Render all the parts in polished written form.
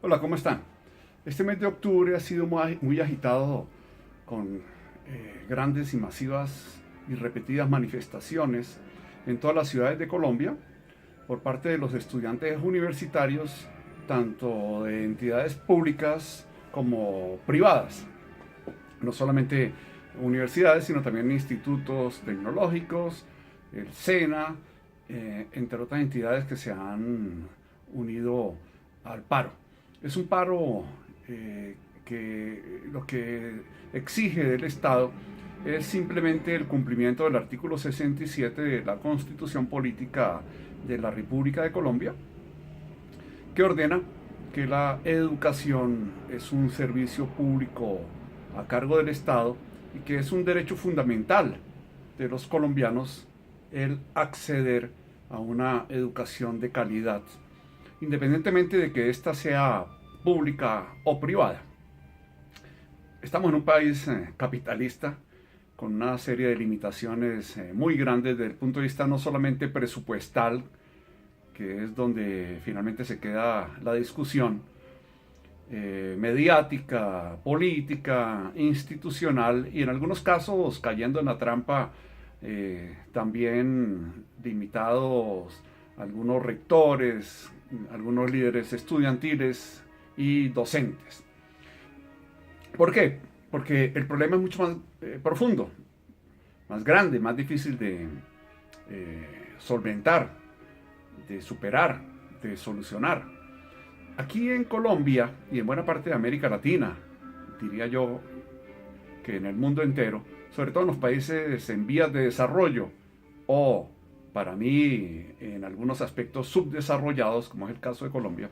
Hola, ¿cómo están? Este mes de octubre ha sido muy agitado con grandes y masivas y repetidas manifestaciones en todas las ciudades de Colombia por parte de los estudiantes universitarios, tanto de entidades públicas como privadas. No solamente universidades, sino también institutos tecnológicos, el SENA, entre otras entidades que se han unido al paro. Es un paro que lo que exige del Estado es simplemente el cumplimiento del artículo 67 de la Constitución Política de la República de Colombia, que ordena que la educación es un servicio público a cargo del Estado y que es un derecho fundamental de los colombianos el acceder a una educación de calidad, independientemente de que ésta sea pública o privada. Estamos en un país capitalista con una serie de limitaciones muy grandes desde el punto de vista no solamente presupuestal, que es donde finalmente se queda la discusión, mediática, política, institucional y en algunos casos cayendo en la trampa también limitados algunos rectores, algunos líderes estudiantiles y docentes. ¿Por qué? Porque el problema es mucho más profundo, más grande, más difícil de solventar, de superar, de solucionar. Aquí en Colombia y en buena parte de América Latina, diría yo que en el mundo entero, sobre todo en los países en vías de desarrollo o, para mí, en algunos aspectos subdesarrollados, como es el caso de Colombia,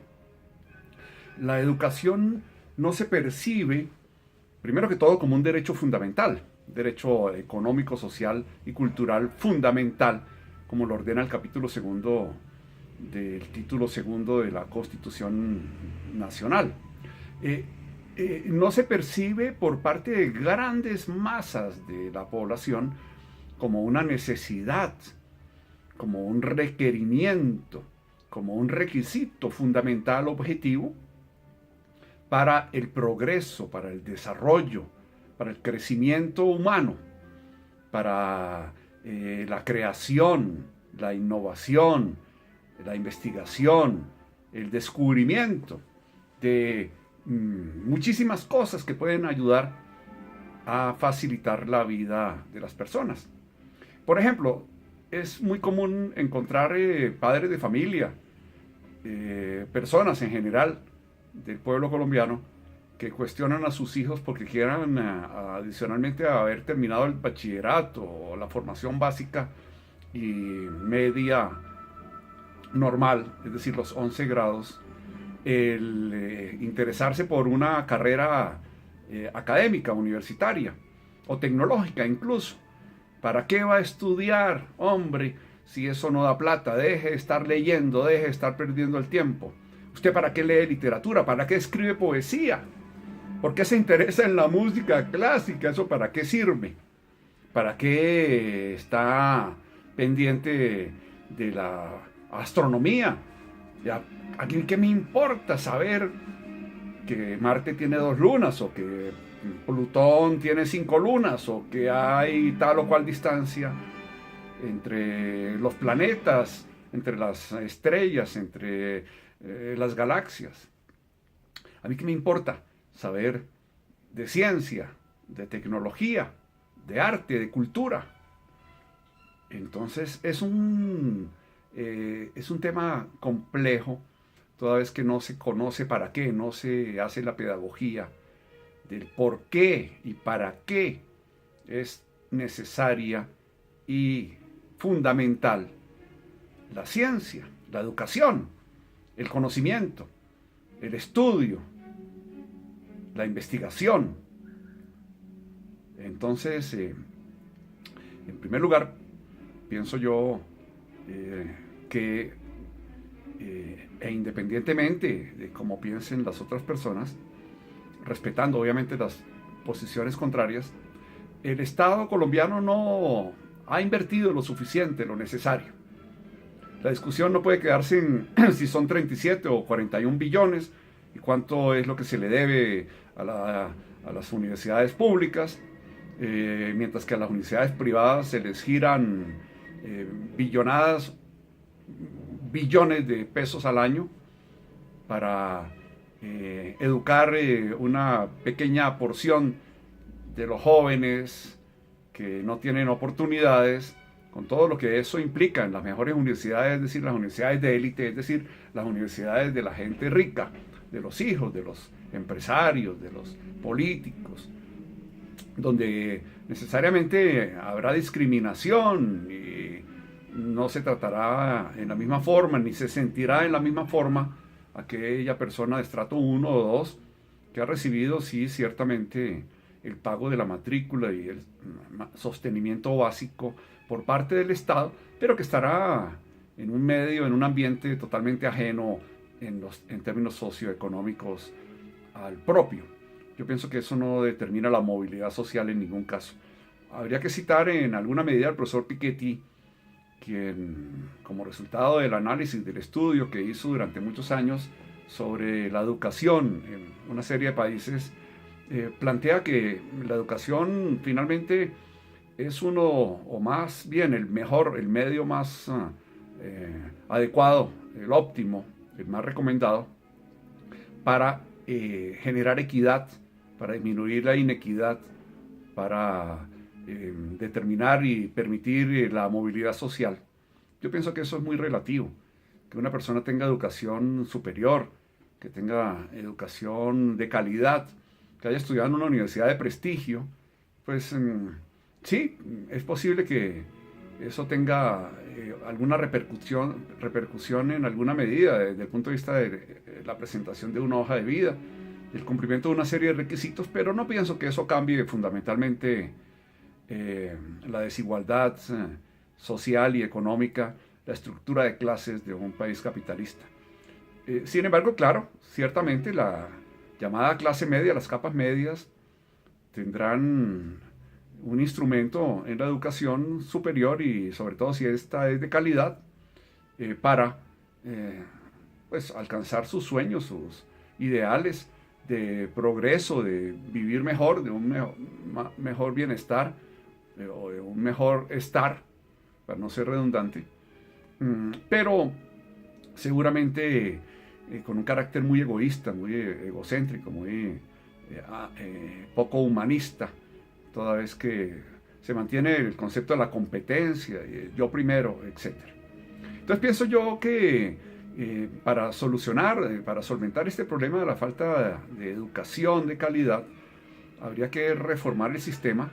la educación no se percibe, primero que todo, como un derecho fundamental, derecho económico, social y cultural fundamental, como lo ordena el capítulo segundo del título segundo de la Constitución Nacional. No se percibe por parte de grandes masas de la población como una necesidad, como un requerimiento, como un requisito fundamental objetivo para el progreso, para el desarrollo, para el crecimiento humano, para la creación, la innovación, la investigación, el descubrimiento de muchísimas cosas que pueden ayudar a facilitar la vida de las personas. Por ejemplo, es muy común encontrar padres de familia, personas en general del pueblo colombiano que cuestionan a sus hijos porque quieran adicionalmente haber terminado el bachillerato o la formación básica y media normal, es decir, los 11 grados, el interesarse por una carrera académica, universitaria o tecnológica incluso. ¿Para qué va a estudiar, hombre, si eso no da plata? Deje de estar leyendo, deje de estar perdiendo el tiempo. ¿Usted para qué lee literatura? ¿Para qué escribe poesía? ¿Por qué se interesa en la música clásica? ¿Eso para qué sirve? ¿Para qué está pendiente de la astronomía? ¿A quién qué me importa saber que Marte tiene 2 lunas o que Plutón tiene 5 lunas o que hay tal o cual distancia entre los planetas, entre las estrellas, entre las galaxias? ¿A mí qué me importa saber de ciencia, de tecnología, de arte, de cultura? Entonces es un tema complejo, toda vez que no se conoce para qué, no se hace la pedagogía del por qué y para qué es necesaria y fundamental la ciencia, la educación, el conocimiento, el estudio, la investigación. Entonces, en primer lugar, pienso yo que independientemente de cómo piensen las otras personas, respetando obviamente las posiciones contrarias, el Estado colombiano no ha invertido lo suficiente, lo necesario. La discusión no puede quedarse en si son 37 o 41 billones, y cuánto es lo que se le debe a las universidades públicas, mientras que a las universidades privadas se les giran billonadas, billones de pesos al año para educar una pequeña porción de los jóvenes que no tienen oportunidades, con todo lo que eso implica en las mejores universidades, es decir, las universidades de élite, es decir, las universidades de la gente rica, de los hijos, de los empresarios, de los políticos, donde necesariamente habrá discriminación y no se tratará en la misma forma, ni se sentirá en la misma forma aquella persona de estrato 1 o 2 que ha recibido, sí, ciertamente el pago de la matrícula y el sostenimiento básico por parte del Estado, pero que estará en un medio, en un ambiente totalmente ajeno en términos socioeconómicos al propio. Yo pienso que eso no determina la movilidad social en ningún caso. Habría que citar en alguna medida al profesor Piketty, quien, como resultado del análisis del estudio que hizo durante muchos años sobre la educación en una serie de países, plantea que la educación finalmente es uno, o más bien el mejor, el medio más adecuado, el óptimo, el más recomendado para generar equidad, para disminuir la inequidad, para determinar y permitir la movilidad social. Yo pienso que eso es muy relativo, que una persona tenga educación superior, que tenga educación de calidad, que haya estudiado en una universidad de prestigio, pues sí, es posible que eso tenga alguna repercusión en alguna medida desde el punto de vista de la presentación de una hoja de vida, el cumplimiento de una serie de requisitos, pero no pienso que eso cambie fundamentalmente la desigualdad social y económica, la estructura de clases de un país capitalista. Sin embargo, claro, ciertamente la llamada clase media, las capas medias, tendrán un instrumento en la educación superior y sobre todo si esta es de calidad para pues alcanzar sus sueños, sus ideales de progreso, de vivir mejor, de un mejor bienestar o de un mejor estar, para no ser redundante, pero seguramente con un carácter muy egoísta, muy egocéntrico, muy poco humanista, toda vez que se mantiene el concepto de la competencia, yo primero, etc. Entonces pienso yo que para solucionar, para solventar este problema de la falta de educación de calidad, habría que reformar el sistema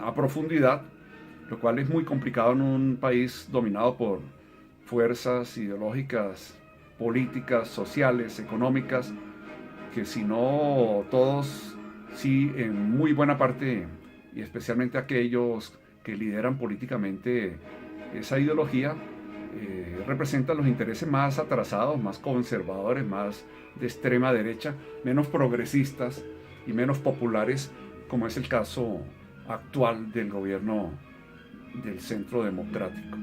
a profundidad, lo cual es muy complicado en un país dominado por fuerzas ideológicas, políticas, sociales, económicas, que si no todos, sí en muy buena parte, y especialmente aquellos que lideran políticamente esa ideología, representan los intereses más atrasados, más conservadores, más de extrema derecha, menos progresistas y menos populares, como es el caso actual del gobierno del centro democrático.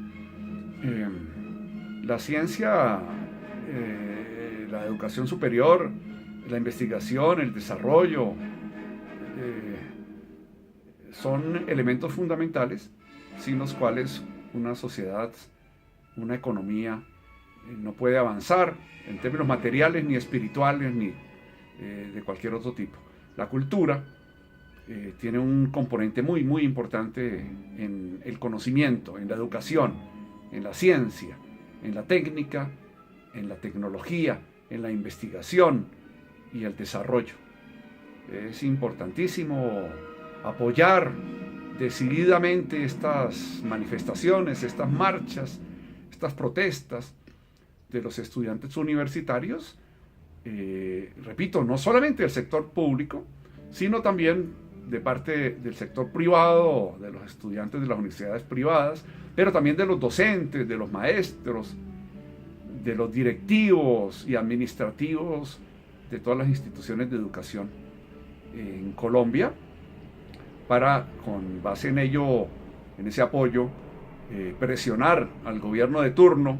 La ciencia, la educación superior, la investigación, el desarrollo, son elementos fundamentales sin los cuales una sociedad, una economía no puede avanzar en términos materiales, ni espirituales, ni de cualquier otro tipo. La cultura tiene un componente muy, muy importante en el conocimiento, en la educación, en la ciencia, en la técnica, en la tecnología, en la investigación y el desarrollo. Es importantísimo apoyar decididamente estas manifestaciones, estas marchas, estas protestas de los estudiantes universitarios, repito, no solamente del sector público, sino también de parte del sector privado, de los estudiantes de las universidades privadas, pero también de los docentes, de los maestros, de los directivos y administrativos de todas las instituciones de educación en Colombia, para, con base en ello, en ese apoyo, presionar al gobierno de turno,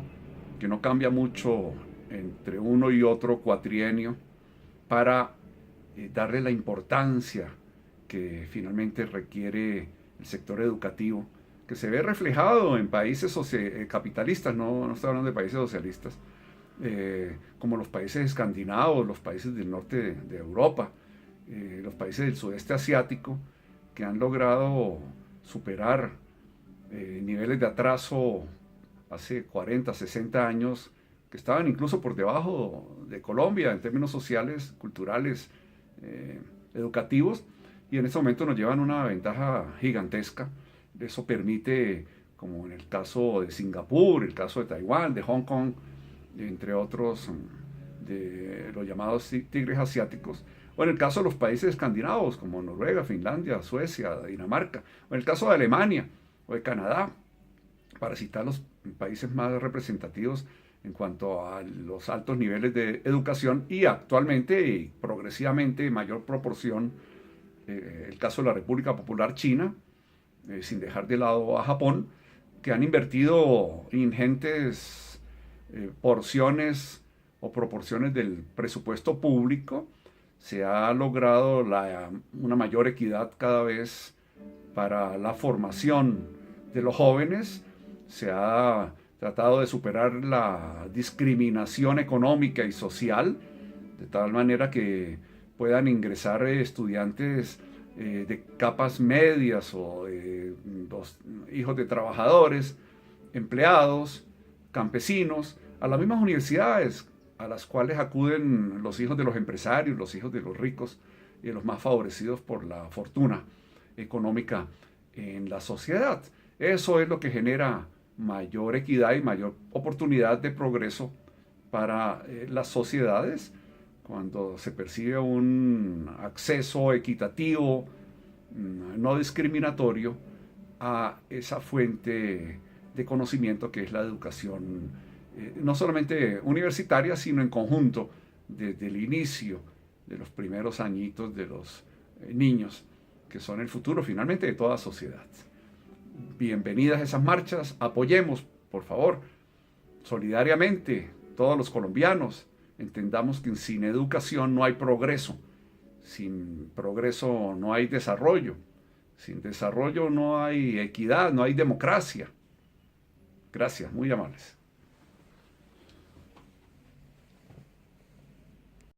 que no cambia mucho entre uno y otro cuatrienio, para darle la importancia que finalmente requiere el sector educativo, que se ve reflejado en países capitalistas, no estoy hablando de países socialistas, como los países escandinavos, los países del norte de Europa, los países del sudeste asiático, que han logrado superar niveles de atraso hace 40, 60 años, que estaban incluso por debajo de Colombia en términos sociales, culturales, educativos, y en este momento nos llevan una ventaja gigantesca. Eso permite, como en el caso de Singapur, el caso de Taiwán, de Hong Kong, entre otros, de los llamados tigres asiáticos, o en el caso de los países escandinavos, como Noruega, Finlandia, Suecia, Dinamarca, o en el caso de Alemania o de Canadá, para citar los países más representativos en cuanto a los altos niveles de educación, y actualmente y progresivamente en mayor proporción el caso de la República Popular China, sin dejar de lado a Japón, que han invertido ingentes porciones o proporciones del presupuesto público. Se ha logrado una mayor equidad cada vez para la formación de los jóvenes. Se ha tratado de superar la discriminación económica y social, de tal manera que puedan ingresar estudiantes de capas medias o los hijos de trabajadores, empleados, campesinos, a las mismas universidades a las cuales acuden los hijos de los empresarios, los hijos de los ricos y de los más favorecidos por la fortuna económica en la sociedad. Eso es lo que genera mayor equidad y mayor oportunidad de progreso para las sociedades, cuando se percibe un acceso equitativo, no discriminatorio, a esa fuente de conocimiento que es la educación, no solamente universitaria, sino en conjunto, desde el inicio de los primeros añitos de los niños, que son el futuro finalmente de toda sociedad. Bienvenidas esas marchas, apoyemos, por favor, solidariamente, todos los colombianos. Entendamos que sin educación no hay progreso, sin progreso no hay desarrollo, sin desarrollo no hay equidad, no hay democracia. Gracias, muy amables.